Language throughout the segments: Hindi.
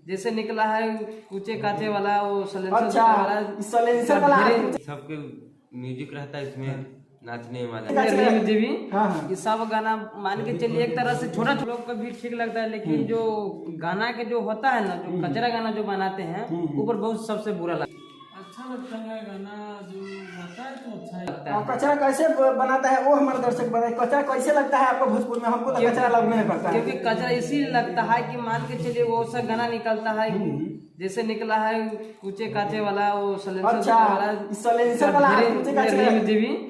जैसे निकला है कूचे काचे वाला वो अच्छा, सलेंसर वाला सबके म्यूजिक रहता है इसमें नाचने वाला हाँ। ये सब गाना मान के चलिए एक तरह से छोटा लोग को भी ठीक लगता है, लेकिन जो गाना के जो होता है ना, जो कचरा गाना जो बनाते हैं ऊपर बहुत सबसे बुरा लगता है। अच्छा लगता है गाना जो गाता है तो अच्छा ही लगता और कचरा कैसे बनाता है वो हमारे दर्शक बताए। कचरा कैसे लगता है आपको भोजपुर में? हमको तो कचरा लगने नहीं पड़ता है। क्योंकि कचरा इसीलिए लगता है कि मान के चलिए वो सा गाना निकलता है जैसे निकला है कूचे काचे वाला वो अच्छा, सलेंसर वाला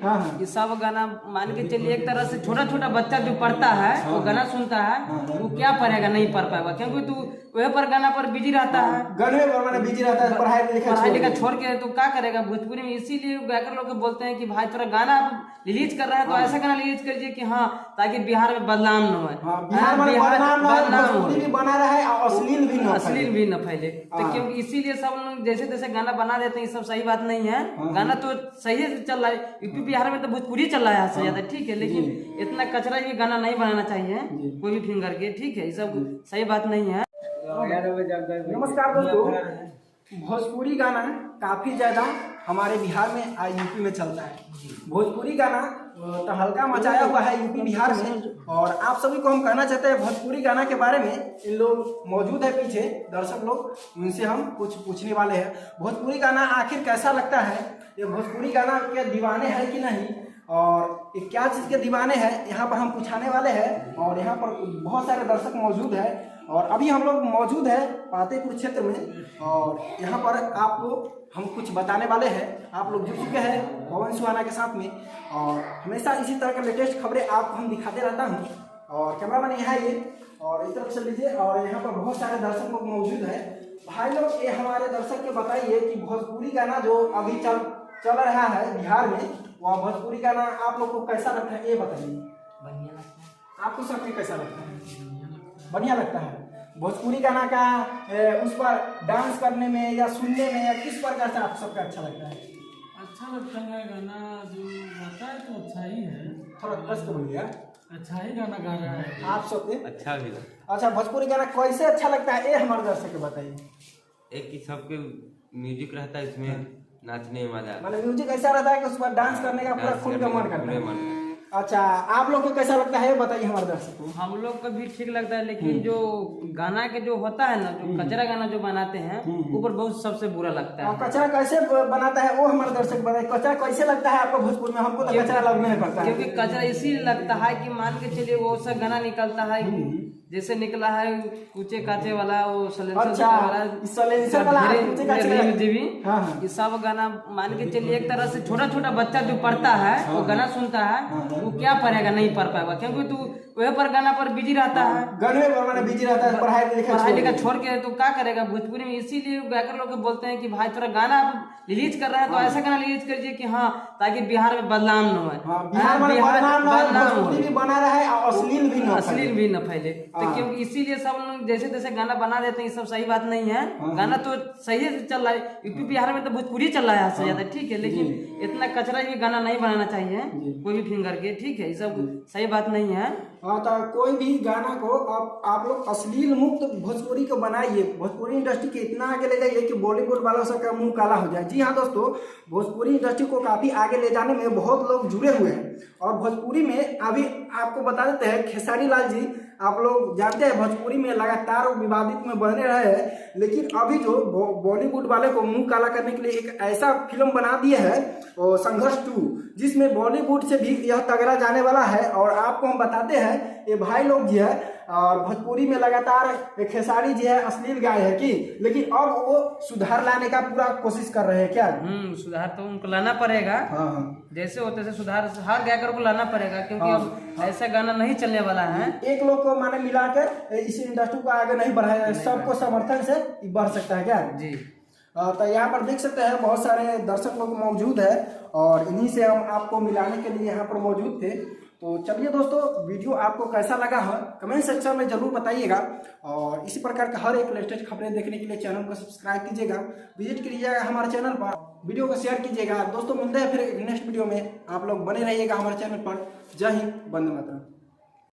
हाँ। ये सब गाना मान के चलिए एक तरह से छोटा छोटा बच्चा जो पढ़ता है वो गाना सुनता है, वो क्या पढ़ेगा, नहीं पढ़ पाएगा, क्योंकि तू वह पर गाना पर बिजी रहता है, गाने पर बिजी रहता है, पढ़ाई लिखा छोड़ के तो क्या करेगा भोजपुरी में। इसीलिए गायकर लोग बोलते हैं कि भाई थोड़ा गाना आप रिलीज कर रहे हैं तो ऐसा गाना रिलीज करिए कि हाँ, ताकि बिहार में बदनाम न हो, भी बना रहा है और अश्लील भी न फैले। तो क्योंकि इसीलिए सब लोग जैसे तैसे गाना बना देते हैं, ये सब सही बात नहीं है। गाना तो सही से चल रहा है, यूपी बिहार में तो भोजपुरी चल रहा है सबसे ज्यादा, ठीक है, लेकिन इतना कचरा भी गाना नहीं बनाना चाहिए कोई भी फिंगर के, ठीक है, ये सब सही बात नहीं है। नमस्कार दोस्तों, भोजपुरी गाना काफी ज्यादा हमारे बिहार में यूपी में चलता है। भोजपुरी गाना तहलका मचाया हुआ है यूपी बिहार में, और आप सभी को हम कहना चाहते हैं भोजपुरी गाना के बारे में। इन लोग मौजूद है पीछे दर्शक लोग, उनसे हम कुछ पूछने वाले हैं। भोजपुरी गाना आखिर कैसा लगता है? ये भोजपुरी गाना के दीवाने हैं कि नहीं, और ये क्या चीज़ के दीवाने हैं, यहाँ पर हम पूछाने वाले हैं। और यहाँ पर बहुत सारे दर्शक मौजूद हैं, और अभी हम लोग मौजूद है पातेपुर क्षेत्र में, और यहाँ पर आपको हम कुछ बताने वाले हैं। आप लोग जुड़ चुके हैं पवन सुहाना के साथ में, और हमेशा इसी तरह के लेटेस्ट खबरें आपको हम दिखाते रहता हूँ। और कैमरामैन यहाँ ये, और इस तरफ से लीजिए, और यहाँ पर बहुत सारे दर्शक लोग मौजूद हैं। भाई लोग, ये हमारे दर्शक के बताइए कि भोजपुरी गाना जो अभी चल रहा है बिहार में, वह भोजपुरी गाना आप लोग को कैसा लगता है, ये बताइए। बढ़िया लगता है। आपको सबके कैसा लगता है? बढ़िया लगता है। भोजपुरी गाना का उस पर डांस करने में या सुनने में या किस प्रकार से आप सबका अच्छा लगता है? अच्छा लगता है गाना जो गाता है तो अच्छा ही है। थोड़ा कस के बोलिए। अच्छा ही गाना गा रहा है आप सबके अच्छा भी लगता। अच्छा, भोजपुरी गाना कैसे अच्छा लगता है ये हमारे दर्शक को बताइए। एक ही सबके म्यूजिक रहता है इसमें नाचने वाला, मतलब म्यूजिक ऐसा रहता है कि उस पर डांस करने का पूरा खुल का मन करता है। अच्छा, आप लोग को कैसा लगता है बताइए हमारे दर्शक को। हम लोग को भी ठीक लगता है, लेकिन जो गाना के जो होता है ना, जो कचरा गाना जो बनाते हैं ऊपर बहुत सबसे बुरा लगता है। कचरा कैसे बनाता है वो हमारे दर्शक बताइए। कचरा कैसे लगता है आपको भोजपुर में? हमको तो कचरा लगने नहीं पड़ता है। क्योंकि कचरा इसीलिए लगता है कि मान के चलिए वो सा गाना निकलता है जैसे निकला है कूचे काचे वाला वो सलेंसर वाला ये सब गाना मान के चलिए एक तरह से छोटा छोटा बच्चा जो पढ़ता है वो गाना सुनता है, वो क्या पढ़ेगा, नहीं पढ़ पाएगा, क्योंकि तू वह पर गाना पर बिजी रहता है, गाने पर बिजी रहता है, पढ़ाई लिखा छोड़ के तो क्या करेगा भोजपुरी में। इसीलिए गायकर लोग बोलते हैं कि भाई थोड़ा गाना आप रिलीज कर रहे हैं तो ऐसा गाना रिलीज करिए कि हाँ, ताकि बिहार में बदनाम न हो, बना रहा है और अश्लील भी न फैले। तो क्योंकि इसीलिए सब लोग जैसे तैसे गाना बना देते हैं, ये सब सही बात नहीं है। गाना तो सही से चल रहा है, यूपी बिहार में तो भोजपुरी चल रहा है सबसे ज्यादा, ठीक है, लेकिन इतना कचरा भी गाना नहीं बनाना चाहिए कोई भी फिंगर के, ठीक है, ये सब सही बात नहीं है। हाँ, तो कोई भी गाना को आप लोग अश्लील मुक्त भोजपुरी को बनाइए, भोजपुरी इंडस्ट्री के इतना आगे ले जाइए कि बॉलीवुड वालों सबका मुंह काला हो जाए। जी हाँ दोस्तों, भोजपुरी इंडस्ट्री को काफी आगे ले जाने में बहुत लोग जुड़े हुए हैं। और भोजपुरी में अभी आपको बता देते हैं, खेसारी लाल जी, आप लोग जानते हैं भोजपुरी में लगातार विवादित में बने रहे हैं, लेकिन अभी जो बॉलीवुड वाले को मुंह काला करने के लिए एक ऐसा फिल्म बना दिया है संघर्ष 2, जिसमें बॉलीवुड से भी यह तगड़ा जाने वाला है। और आपको हम बताते हैं, ये भाई लोग जी है और भोजपुरी में लगातार खेसारी जी है अश्लील गाय है कि, लेकिन अब वो सुधार लाने का पूरा कोशिश कर रहे हैं। क्या सुधार तो उनको लाना पड़ेगा। हाँ। जैसे होते से सुधार हर गायकर को लाना पड़ेगा, क्योंकि अब ऐसा गाना नहीं चलने वाला है। एक लोग को माने मिलाकर इस इंडस्ट्री को आगे नहीं बढ़ाया, सबको समर्थन से बढ़ सकता है क्या जी। तो यहाँ पर देख सकते हैं बहुत सारे दर्शक लोग मौजूद है, और इन्हीं से हम आपको मिलाने के लिए यहाँ पर मौजूद थे। तो चलिए दोस्तों, वीडियो आपको कैसा लगा है कमेंट सेक्शन में जरूर बताइएगा, और इसी प्रकार का हर एक लेटेस्ट खबरें देखने के लिए चैनल को सब्सक्राइब कीजिएगा, विजिट कीजिएगा हमारे चैनल पर, वीडियो को शेयर कीजिएगा। दोस्तों मिलते हैं फिर नेक्स्ट वीडियो में, आप लोग बने रहिएगा हमारे चैनल पर। जय हिंद, वंदे मातरम।